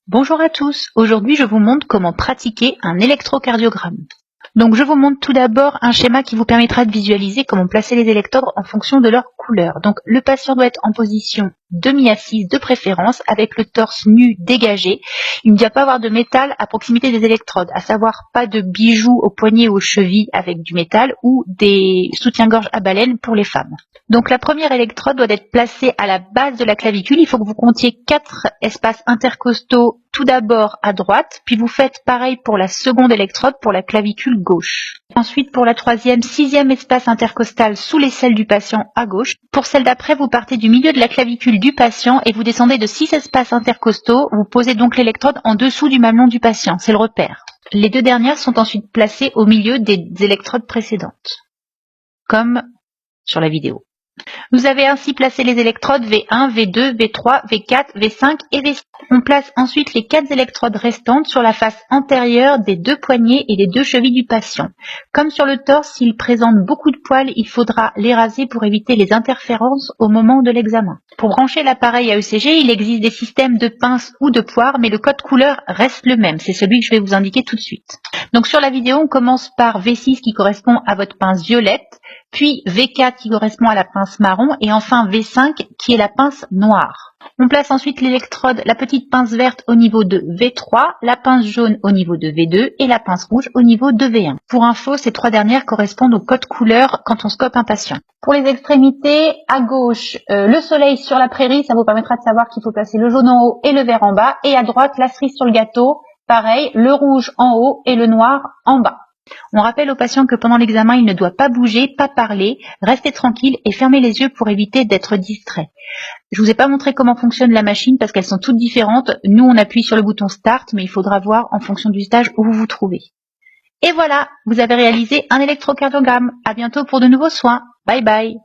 Bonjour à tous, aujourd'hui je vous montre comment pratiquer un électrocardiogramme. Donc je vous montre tout d'abord un schéma qui vous permettra de visualiser comment placer les électrodes en fonction de leur couleur. Donc le patient doit être en position demi-assise de préférence avec le torse nu dégagé. Il ne doit pas avoir de métal à proximité des électrodes, à savoir pas de bijoux aux poignets ou aux chevilles avec du métal ou des soutiens-gorge à baleine pour les femmes. Donc la première électrode doit être placée à la base de la clavicule. Il faut que vous comptiez 4 espaces intercostaux tout d'abord à droite, puis vous faites pareil pour la seconde électrode pour la clavicule gauche. Ensuite pour la troisième, 6e espace intercostal sous l'aisselle du patient à gauche. Pour celle d'après, vous partez du milieu de la clavicule du patient et vous descendez de 6 espaces intercostaux. Vous posez donc l'électrode en dessous du mamelon du patient, c'est le repère. Les deux dernières sont ensuite placées au milieu des électrodes précédentes, comme sur la vidéo. Vous avez ainsi placé les électrodes V1, V2, V3, V4, V5 et V6. On place ensuite les 4 électrodes restantes sur la face antérieure des 2 poignets et des 2 chevilles du patient. Comme sur le torse, s'il présente beaucoup de poils, il faudra les raser pour éviter les interférences au moment de l'examen. Pour brancher l'appareil à ECG, il existe des systèmes de pinces ou de poires, mais le code couleur reste le même. C'est celui que je vais vous indiquer tout de suite. Donc sur la vidéo, on commence par V6 qui correspond à votre pince violette, puis V4 qui correspond à la pince marron et enfin V5 qui est la pince noire. On place ensuite l'électrode, la petite pince verte au niveau de V3, la pince jaune au niveau de V2 et la pince rouge au niveau de V1. Pour info, ces 3 dernières correspondent au code couleur quand on scope un patient. Pour les extrémités, à gauche, le soleil sur la prairie, ça vous permettra de savoir qu'il faut placer le jaune en haut et le vert en bas, et à droite, la cerise sur le gâteau, pareil, le rouge en haut et le noir en bas. On rappelle au patient que pendant l'examen, il ne doit pas bouger, pas parler, rester tranquille et fermer les yeux pour éviter d'être distrait. Je vous ai pas montré comment fonctionne la machine parce qu'elles sont toutes différentes. Nous, on appuie sur le bouton Start, mais il faudra voir en fonction du stage où vous vous trouvez. Et voilà, vous avez réalisé un électrocardiogramme. À bientôt pour de nouveaux soins. Bye bye.